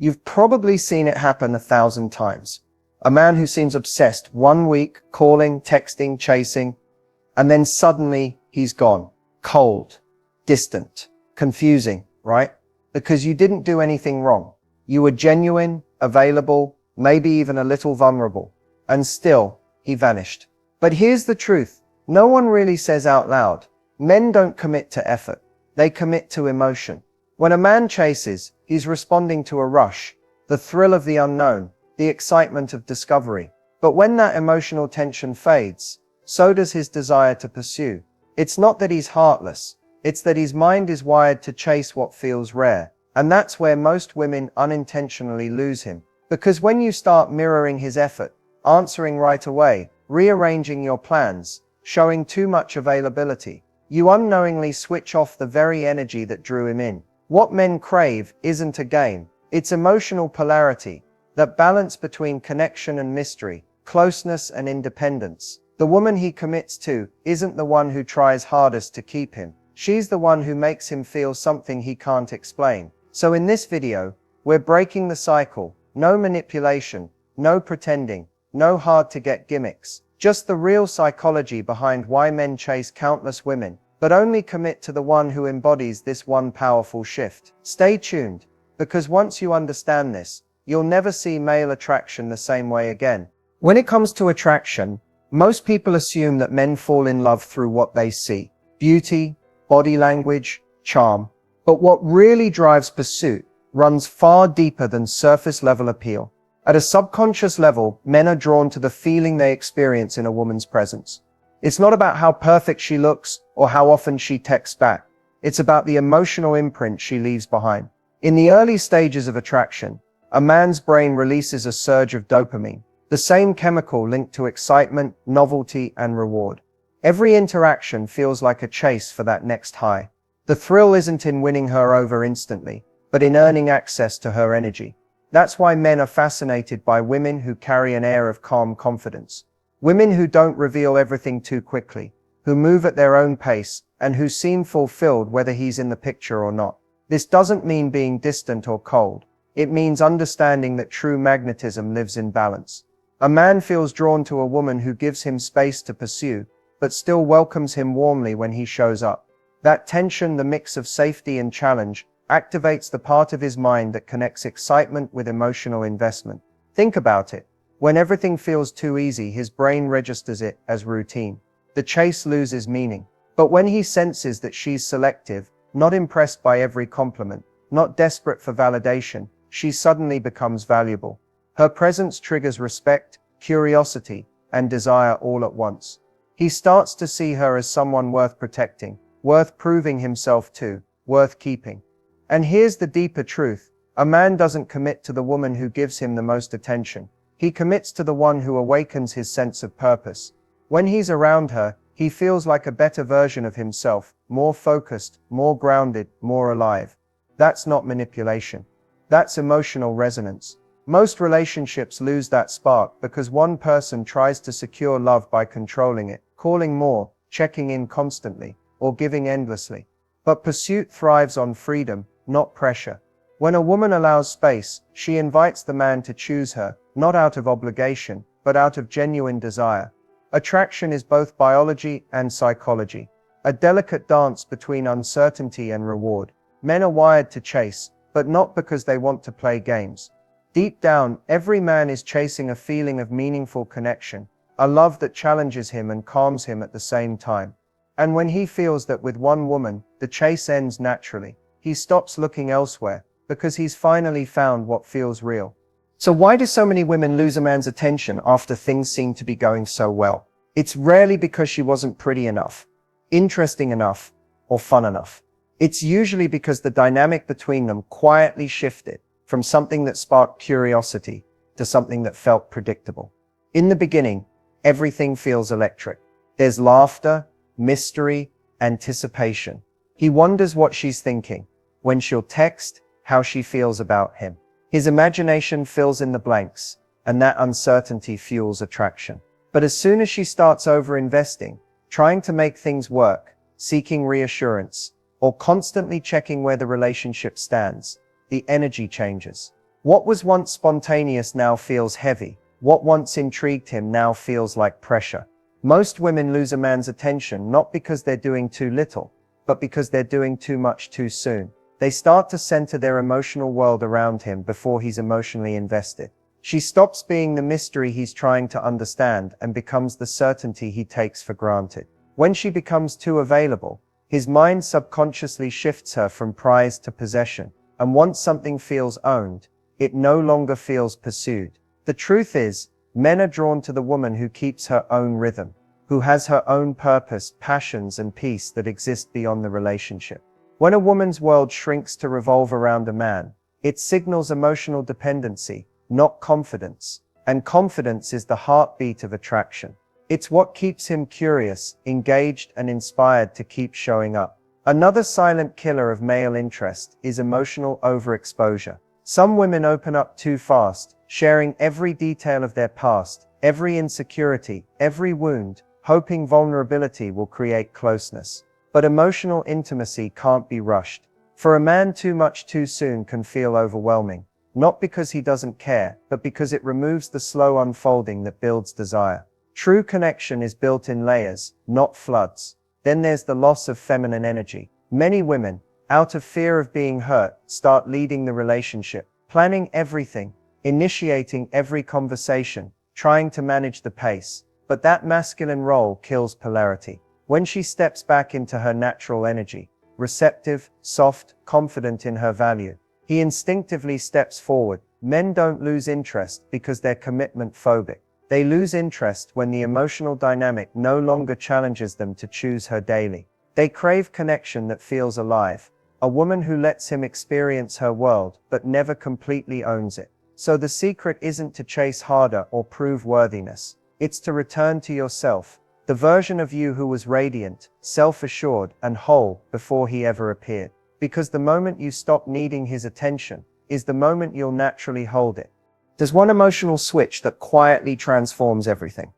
You've probably seen it happen 1,000 times. A man who seems obsessed 1 week, calling, texting, chasing, and then suddenly he's gone. Cold, distant, confusing, right? Because you didn't do anything wrong. You were genuine, available, maybe even a little vulnerable. And still, he vanished. But here's the truth. No one really says out loud. Men don't commit to effort. They commit to emotion. When a man chases, he's responding to a rush, the thrill of the unknown, the excitement of discovery. But when that emotional tension fades, so does his desire to pursue. It's not that he's heartless. It's that his mind is wired to chase what feels rare. And that's where most women unintentionally lose him. Because when you start mirroring his effort, answering right away, rearranging your plans, showing too much availability, you unknowingly switch off the very energy that drew him in. What men crave isn't a game. It's emotional polarity, that balance between connection and mystery, closeness and independence. The woman he commits to isn't the one who tries hardest to keep him. She's the one who makes him feel something he can't explain. So in this video, we're breaking the cycle. No manipulation, no pretending, no hard-to-get gimmicks. Just the real psychology behind why men chase countless women, but only commit to the one who embodies this one powerful shift. Stay tuned, because once you understand this, you'll never see male attraction the same way again. When it comes to attraction, most people assume that men fall in love through what they see. Beauty, body language, charm. But what really drives pursuit runs far deeper than surface-level appeal. At a subconscious level, men are drawn to the feeling they experience in a woman's presence. It's not about how perfect she looks or how often she texts back. It's about the emotional imprint she leaves behind. In the early stages of attraction, a man's brain releases a surge of dopamine, the same chemical linked to excitement, novelty, and reward. Every interaction feels like a chase for that next high. The thrill isn't in winning her over instantly, but in earning access to her energy. That's why men are fascinated by women who carry an air of calm confidence. Women who don't reveal everything too quickly, who move at their own pace, and who seem fulfilled whether he's in the picture or not. This doesn't mean being distant or cold. It means understanding that true magnetism lives in balance. A man feels drawn to a woman who gives him space to pursue, but still welcomes him warmly when he shows up. That tension, the mix of safety and challenge, activates the part of his mind that connects excitement with emotional investment. Think about it. When everything feels too easy, his brain registers it as routine. The chase loses meaning. But when he senses that she's selective, not impressed by every compliment, not desperate for validation, she suddenly becomes valuable. Her presence triggers respect, curiosity, and desire all at once. He starts to see her as someone worth protecting, worth proving himself to, worth keeping. And here's the deeper truth. A man doesn't commit to the woman who gives him the most attention. He commits to the one who awakens his sense of purpose. When he's around her, he feels like a better version of himself, more focused, more grounded, more alive. That's not manipulation. That's emotional resonance. Most relationships lose that spark because one person tries to secure love by controlling it, calling more, checking in constantly, or giving endlessly. But pursuit thrives on freedom, not pressure. When a woman allows space, she invites the man to choose her, not out of obligation, but out of genuine desire. Attraction is both biology and psychology, a delicate dance between uncertainty and reward. Men are wired to chase, but not because they want to play games. Deep down, every man is chasing a feeling of meaningful connection, a love that challenges him and calms him at the same time. And when he feels that with one woman, the chase ends naturally, he stops looking elsewhere, because he's finally found what feels real. So why do so many women lose a man's attention after things seem to be going so well? It's rarely because she wasn't pretty enough, interesting enough, or fun enough. It's usually because the dynamic between them quietly shifted from something that sparked curiosity to something that felt predictable. In the beginning, everything feels electric. There's laughter, mystery, anticipation. He wonders what she's thinking, when she'll text, how she feels about him. His imagination fills in the blanks, and that uncertainty fuels attraction. But as soon as she starts over-investing, trying to make things work, seeking reassurance, or constantly checking where the relationship stands, the energy changes. What was once spontaneous now feels heavy. What once intrigued him now feels like pressure. Most women lose a man's attention not because they're doing too little, but because they're doing too much too soon. They start to center their emotional world around him before he's emotionally invested. She stops being the mystery he's trying to understand and becomes the certainty he takes for granted. When she becomes too available, his mind subconsciously shifts her from prize to possession, and once something feels owned, it no longer feels pursued. The truth is, men are drawn to the woman who keeps her own rhythm, who has her own purpose, passions, and peace that exist beyond the relationship. When a woman's world shrinks to revolve around a man, it signals emotional dependency, not confidence. And confidence is the heartbeat of attraction. It's what keeps him curious, engaged, and inspired to keep showing up. Another silent killer of male interest is emotional overexposure. Some women open up too fast, sharing every detail of their past, every insecurity, every wound, hoping vulnerability will create closeness. But emotional intimacy can't be rushed. For a man, too much too soon can feel overwhelming, not because he doesn't care, but because it removes the slow unfolding that builds desire. True connection is built in layers, not floods. Then there's the loss of feminine energy. Many women, out of fear of being hurt, start leading the relationship, planning everything, initiating every conversation, trying to manage the pace. But that masculine role kills polarity. When she steps back into her natural energy, receptive, soft, confident in her value, he instinctively steps forward. Men don't lose interest because they're commitment phobic. They lose interest when the emotional dynamic no longer challenges them to choose her daily. They crave connection that feels alive, a woman who lets him experience her world but never completely owns it. So the secret isn't to chase harder or prove worthiness. It's to return to yourself, the version of you who was radiant, self-assured, and whole before he ever appeared. Because the moment you stop needing his attention is the moment you'll naturally hold it. There's one emotional switch that quietly transforms everything.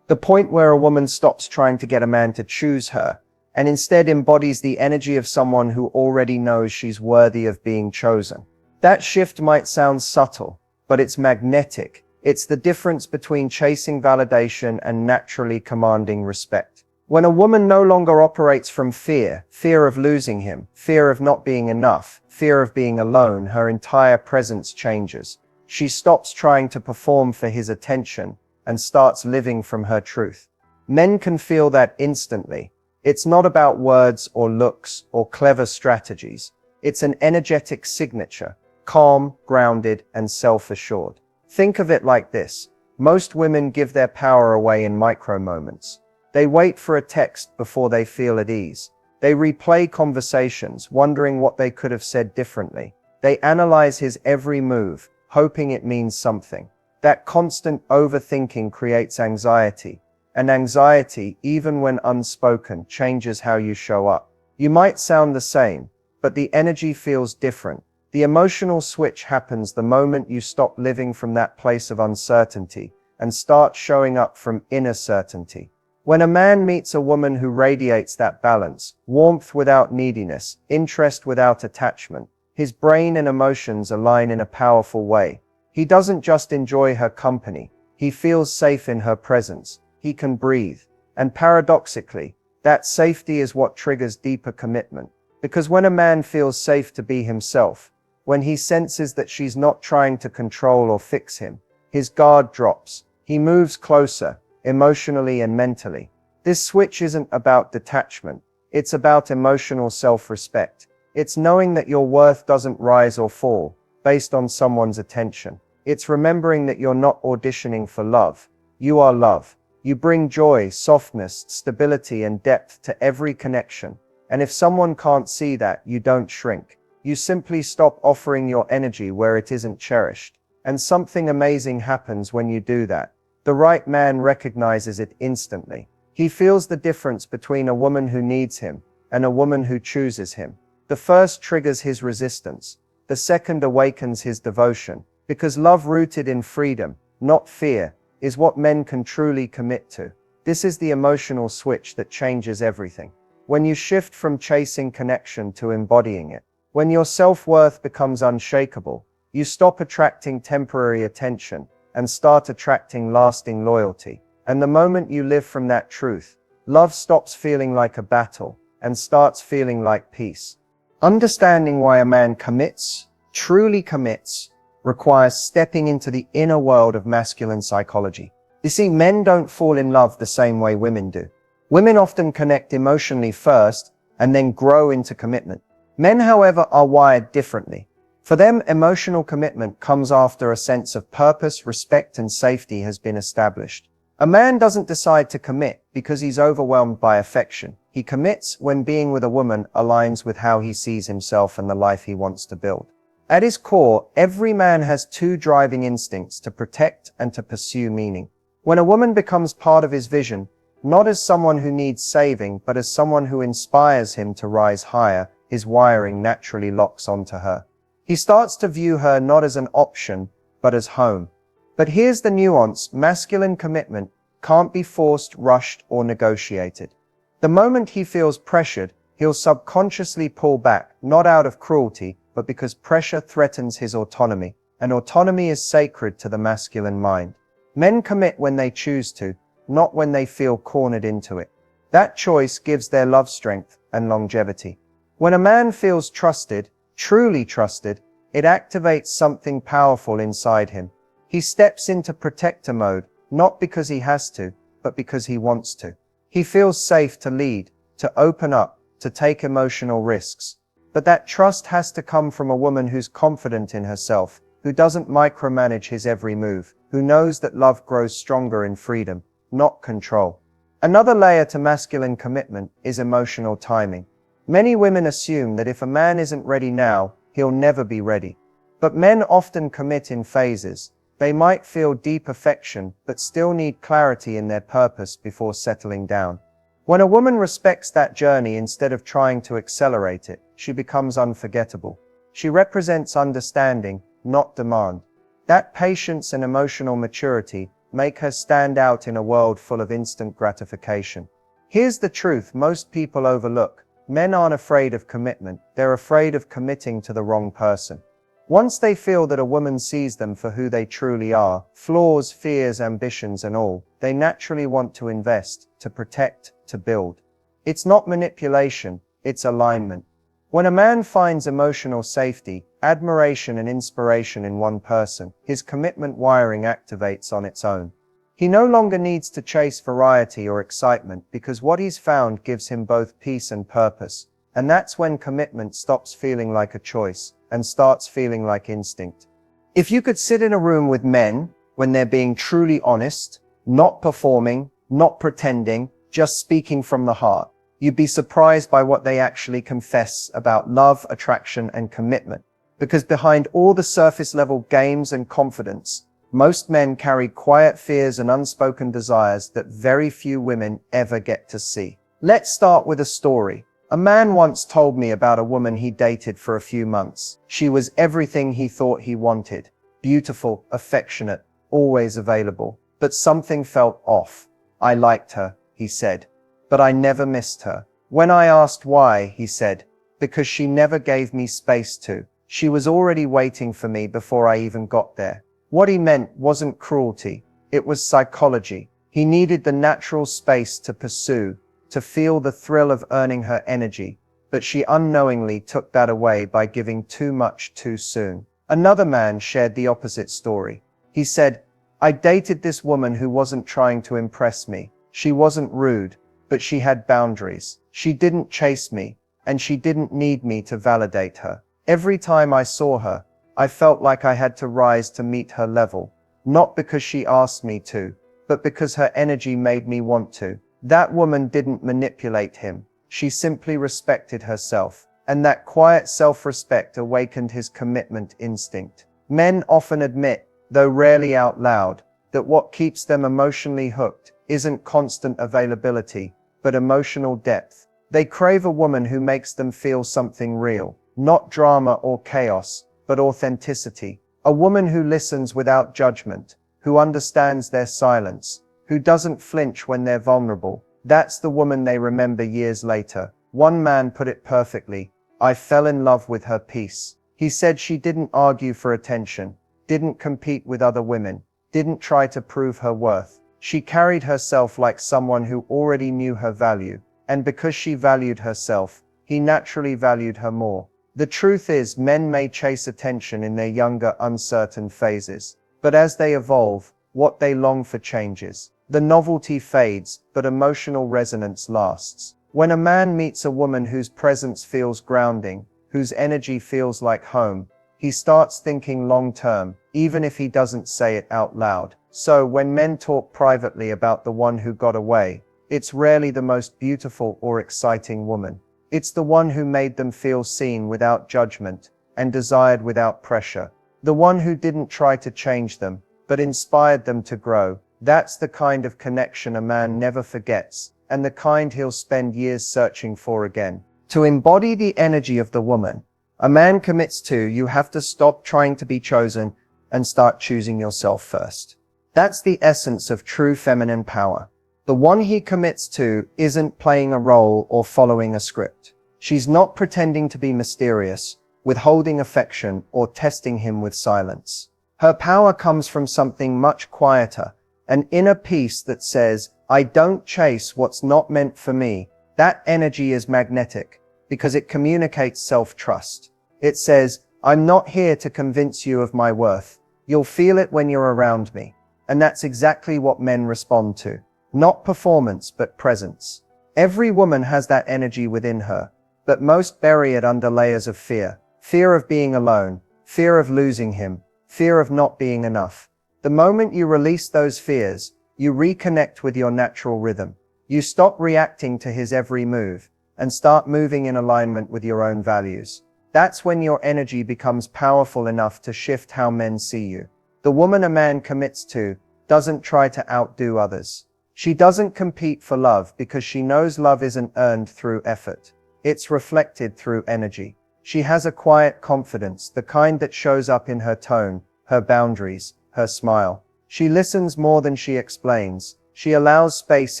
The point where a woman stops trying to get a man to choose her and instead embodies the energy of someone who already knows she's worthy of being chosen. That shift might sound subtle, but it's magnetic. It's the difference between chasing validation and naturally commanding respect. When a woman no longer operates from fear, fear of losing him, fear of not being enough, fear of being alone, her entire presence changes. She stops trying to perform for his attention and starts living from her truth. Men can feel that instantly. It's not about words or looks or clever strategies. It's an energetic signature, calm, grounded, and self-assured. Think of it like this. Most women give their power away in micro moments. They wait for a text before they feel at ease. They replay conversations, wondering what they could have said differently. They analyze his every move, hoping it means something. That constant overthinking creates anxiety. And anxiety, even when unspoken, changes how you show up. You might sound the same, but the energy feels different. The emotional switch happens the moment you stop living from that place of uncertainty and start showing up from inner certainty. When a man meets a woman who radiates that balance, warmth without neediness, interest without attachment, his brain and emotions align in a powerful way. He doesn't just enjoy her company, he feels safe in her presence. He can breathe. And paradoxically, that safety is what triggers deeper commitment. Because when a man feels safe to be himself, when he senses that she's not trying to control or fix him, his guard drops. He moves closer, emotionally and mentally. This switch isn't about detachment. It's about emotional self-respect. It's knowing that your worth doesn't rise or fall based on someone's attention. It's remembering that you're not auditioning for love. You are love. You bring joy, softness, stability, and depth to every connection. And if someone can't see that, you don't shrink. You simply stop offering your energy where it isn't cherished. And something amazing happens when you do that. The right man recognizes it instantly. He feels the difference between a woman who needs him and a woman who chooses him. The first triggers his resistance. The second awakens his devotion. Because love rooted in freedom, not fear, is what men can truly commit to. This is the emotional switch that changes everything. When you shift from chasing connection to embodying it. When your self-worth becomes unshakable, You stop attracting temporary attention and start attracting lasting loyalty. And the moment you live from that truth, love stops feeling like a battle and starts feeling like peace. Understanding why a man commits, truly commits, requires stepping into the inner world of masculine psychology. You see, men don't fall in love the same way women do. Women often connect emotionally first and then grow into commitment. Men, however, are wired differently. For them, emotional commitment comes after a sense of purpose, respect, and safety has been established. A man doesn't decide to commit because he's overwhelmed by affection. He commits when being with a woman aligns with how he sees himself and the life he wants to build. At his core, every man has two driving instincts: to protect and to pursue meaning. When a woman becomes part of his vision, not as someone who needs saving, but as someone who inspires him to rise higher, his wiring naturally locks onto her. He starts to view her not as an option, but as home. But here's the nuance: masculine commitment can't be forced, rushed, or negotiated. The moment he feels pressured, he'll subconsciously pull back, not out of cruelty, but because pressure threatens his autonomy, and autonomy is sacred to the masculine mind. Men commit when they choose to, not when they feel cornered into it. That choice gives their love strength and longevity. When a man feels trusted, truly trusted, it activates something powerful inside him. He steps into protector mode, not because he has to, but because he wants to. He feels safe to lead, to open up, to take emotional risks. But that trust has to come from a woman who's confident in herself, who doesn't micromanage his every move, who knows that love grows stronger in freedom, not control. Another layer to masculine commitment is emotional timing. Many women assume that if a man isn't ready now, he'll never be ready. But men often commit in phases. They might feel deep affection, but still need clarity in their purpose before settling down. When a woman respects that journey instead of trying to accelerate it, she becomes unforgettable. She represents understanding, not demand. That patience and emotional maturity make her stand out in a world full of instant gratification. Here's the truth most people overlook: men aren't afraid of commitment, they're afraid of committing to the wrong person. Once they feel that a woman sees them for who they truly are, flaws, fears, ambitions, and all, they naturally want to invest, to protect, to build. It's not manipulation, it's alignment. When a man finds emotional safety, admiration, and inspiration in one person, his commitment wiring activates on its own. He no longer needs to chase variety or excitement because what he's found gives him both peace and purpose. And that's when commitment stops feeling like a choice and starts feeling like instinct. If you could sit in a room with men when they're being truly honest, not performing, not pretending, just speaking from the heart, you'd be surprised by what they actually confess about love, attraction, and commitment. Because behind all the surface level games and confidence, most men carry quiet fears and unspoken desires that very few women ever get to see. Let's start with a story. A man once told me about a woman he dated for a few months. She was everything he thought he wanted. Beautiful, affectionate, always available. But something felt off. I liked her, he said. But I never missed her. When I asked why, he said, because she never gave me space to. She was already waiting for me before I even got there. What he meant wasn't cruelty. It was psychology. He needed the natural space to pursue, to feel the thrill of earning her energy, but she unknowingly took that away by giving too much too soon. Another man shared the opposite story. He said, I dated this woman who wasn't trying to impress me. She wasn't rude, but she had boundaries. She didn't chase me, and she didn't need me to validate her. Every time I saw her, I felt like I had to rise to meet her level, not because she asked me to, but because her energy made me want to. That woman didn't manipulate him. She simply respected herself. And that quiet self-respect awakened his commitment instinct. Men often admit, though rarely out loud, that what keeps them emotionally hooked isn't constant availability, but emotional depth. They crave a woman who makes them feel something real, not drama or chaos, but authenticity. A woman who listens without judgment, who understands their silence, who doesn't flinch when they're vulnerable. That's the woman they remember years later. One man put it perfectly: I fell in love with her peace. He He said she didn't argue for attention, didn't compete with other women, didn't try to prove her worth. She carried herself like someone who already knew her value, and because she valued herself, he naturally valued her more. The truth is, men may chase attention in their younger, uncertain phases, but as they evolve, what they long for changes. The novelty fades, but emotional resonance lasts. When a man meets a woman whose presence feels grounding, whose energy feels like home, he starts thinking long-term, even if he doesn't say it out loud. So, when men talk privately about the one who got away, it's rarely the most beautiful or exciting woman. It's the one who made them feel seen without judgment, and desired without pressure. The one who didn't try to change them, but inspired them to grow. That's the kind of connection a man never forgets, and the kind he'll spend years searching for again. To embody the energy of the woman a man commits to, you have to stop trying to be chosen and start choosing yourself first. That's the essence of true feminine power. The one he commits to isn't playing a role or following a script. She's not pretending to be mysterious, withholding affection, or testing him with silence. Her power comes from something much quieter, an inner peace that says, I don't chase what's not meant for me. That energy is magnetic, because it communicates self-trust. It says, I'm not here to convince you of my worth. You'll feel it when you're around me. And that's exactly what men respond to. Not performance, but presence. Every woman has that energy within her, but most bury it under layers of fear. Fear of being alone, fear of losing him, fear of not being enough. The moment you release those fears, you reconnect with your natural rhythm. You stop reacting to his every move, and start moving in alignment with your own values. That's when your energy becomes powerful enough to shift how men see you. The woman a man commits to doesn't try to outdo others. She doesn't compete for love because she knows love isn't earned through effort. It's reflected through energy. She has a quiet confidence, the kind that shows up in her tone, her boundaries, her smile. She listens more than she explains. She allows space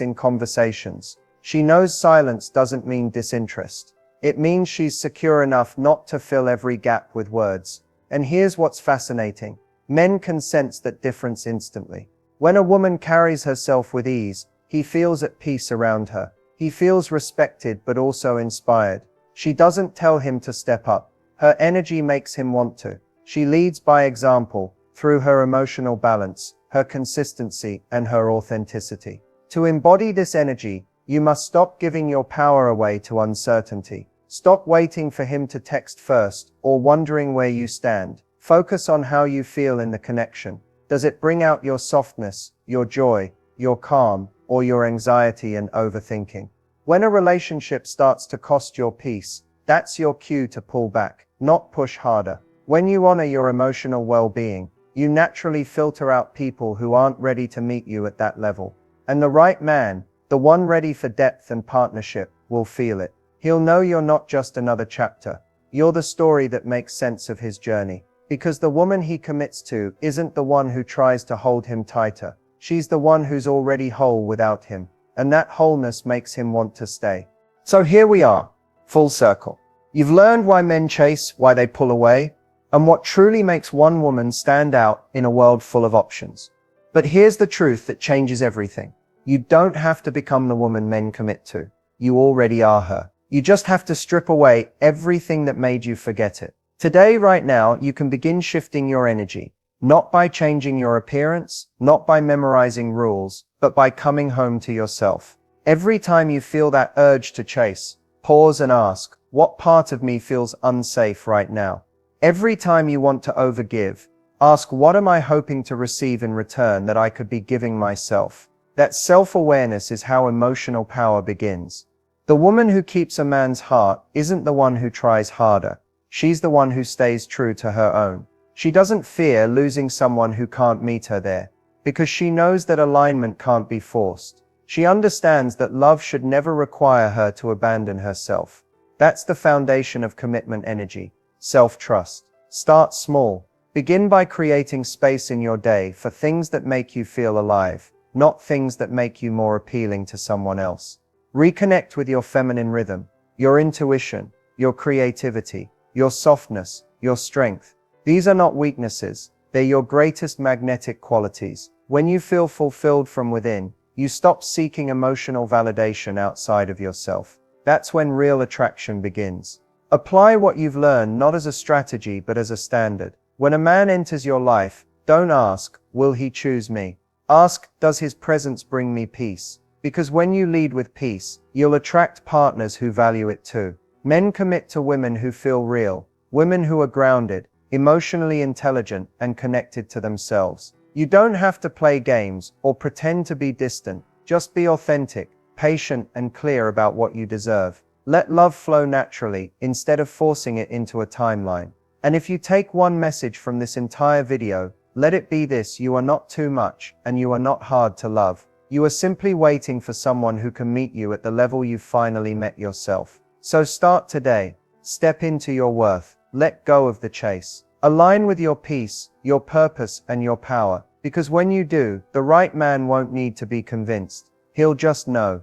in conversations. She knows silence doesn't mean disinterest. It means she's secure enough not to fill every gap with words. And here's what's fascinating. Men can sense that difference instantly. When a woman carries herself with ease, he feels at peace around her. He feels respected but also inspired. She doesn't tell him to step up. Her energy makes him want to. She leads by example, through her emotional balance, her consistency, and her authenticity. To embody this energy, you must stop giving your power away to uncertainty. Stop waiting for him to text first, or wondering where you stand. Focus on how you feel in the connection. Does it bring out your softness, your joy, your calm, or your anxiety and overthinking? When a relationship starts to cost your peace, that's your cue to pull back, not push harder. When you honor your emotional well-being, you naturally filter out people who aren't ready to meet you at that level. And the right man, the one ready for depth and partnership, will feel it. He'll know you're not just another chapter. You're the story that makes sense of his journey. Because the woman he commits to isn't the one who tries to hold him tighter. She's the one who's already whole without him. And that wholeness makes him want to stay. So here we are, full circle. You've learned why men chase, why they pull away, and what truly makes one woman stand out in a world full of options. But here's the truth that changes everything. You don't have to become the woman men commit to. You already are her. You just have to strip away everything that made you forget it. Today, right now, you can begin shifting your energy, not by changing your appearance, not by memorizing rules, but by coming home to yourself. Every time you feel that urge to chase, pause and ask, what part of me feels unsafe right now? Every time you want to overgive, ask, what am I hoping to receive in return that I could be giving myself? That self-awareness is how emotional power begins. The woman who keeps a man's heart isn't the one who tries harder. She's the one who stays true to her own. She doesn't fear losing someone who can't meet her there, because she knows that alignment can't be forced. She understands that love should never require her to abandon herself. That's the foundation of commitment energy, self-trust. Start small. Begin by creating space in your day for things that make you feel alive, not things that make you more appealing to someone else. Reconnect with your feminine rhythm, your intuition, your creativity, your softness, your strength. These are not weaknesses, they're your greatest magnetic qualities. When you feel fulfilled from within, you stop seeking emotional validation outside of yourself. That's when real attraction begins. Apply what you've learned not as a strategy but as a standard. When a man enters your life, don't ask, will he choose me? Ask, does his presence bring me peace? Because when you lead with peace, you'll attract partners who value it too. Men commit to women who feel real, women who are grounded, emotionally intelligent, and connected to themselves. You don't have to play games or pretend to be distant. Just be authentic, patient, and clear about what you deserve. Let love flow naturally instead of forcing it into a timeline. And if you take one message from this entire video, let it be this: you are not too much, and you are not hard to love. You are simply waiting for someone who can meet you at the level you've finally met yourself. So start today. Step into your worth. Let go of the chase. Align with your peace, your purpose, and your power. Because when you do, the right man won't need to be convinced. He'll just know.